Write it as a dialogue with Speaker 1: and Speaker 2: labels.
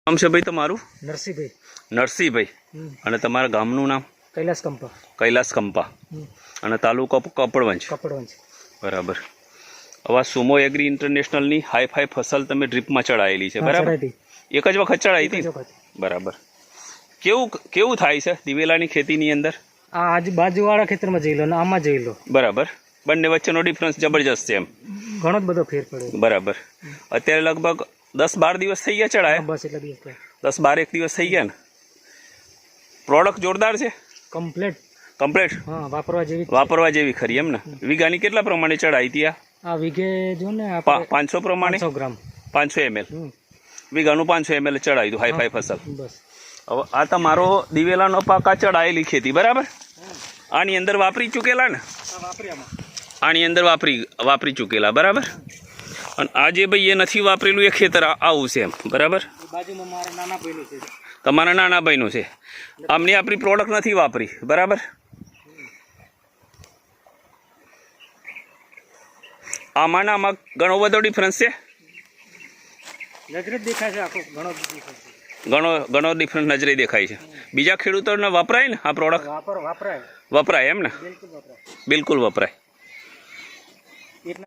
Speaker 1: નામ છે ભાઈ તમારું?
Speaker 2: નરસિંહભાઈ.
Speaker 1: નરસિંહભાઈ. અને તમારા ગામનું નામ?
Speaker 2: કૈલાસ કંપા.
Speaker 1: કૈલાસ કંપા. અને તાલુકો કપડવંજ.
Speaker 2: કપડવંજ.
Speaker 1: બરાબર. હવે સુમો એગ્રી ઇન્ટરનેશનલની હાઈ ફસલ તમે ડ્રીપમાં ચડાયેલી છે, બરાબર? એક જ વખત ચડાવી હતી? બરાબર. કેવું થાય છે દિવેલાની ખેતીની અંદર?
Speaker 2: આ બાજુવાળા ખેતરમાં જઈ લો ને આમાં જઈ લો.
Speaker 1: બરાબર. બંને વચ્ચેનો ડિફરન્સ જબરજસ્ત છે એમ?
Speaker 2: ઘણો જ બધો ફેર પડે.
Speaker 1: બરાબર. અત્યારે લગભગ 10-12 દિવસ થઈ ગયા ચડાય?
Speaker 2: બસ એટલા દિવસ.
Speaker 1: 10-12 દિવસ થઈ ગયા ને? પ્રોડક્ટ જોરદાર છે?
Speaker 2: કમ્પ્લીટ. હા,
Speaker 1: વાપરવા જેવી ખરી એમ ને? વીઘાની કેટલા પ્રમાણે ચડાઈ હતી?
Speaker 2: આ વીઘે જો ને
Speaker 1: 500 પ્રમાણે?
Speaker 2: 500 ગ્રામ.
Speaker 1: 500 ml. વીઘાનું 500 ml ચડાવી દઉં હાઈ ફસલ.
Speaker 2: બસ.
Speaker 1: હવે આ તમારો દિવેલાનો પાક આ ચડાયેલી ખેતી, બરાબર? આની અંદર વાપરી ચૂકેલા ને? આની અંદર વાપરી ચૂકેલા, બરાબર? અને આ જે ભાઈ એ નથી વાપરેલું એ ખેતર આવું છે એમ, બરાબર? તમારા નાના ભાઈનું છે. આમની આપણી પ્રોડક્ટ નથી વાપરી, બરાબર? આમાં ઘણો બધો ડિફરન્સ છે. ઘણો ડિફરન્સ નજરે દેખાય છે. બીજા ખેડૂતોને વપરાય ને આ પ્રોડક્ટ? વપરાય એમ ને? બિલકુલ વપરાય.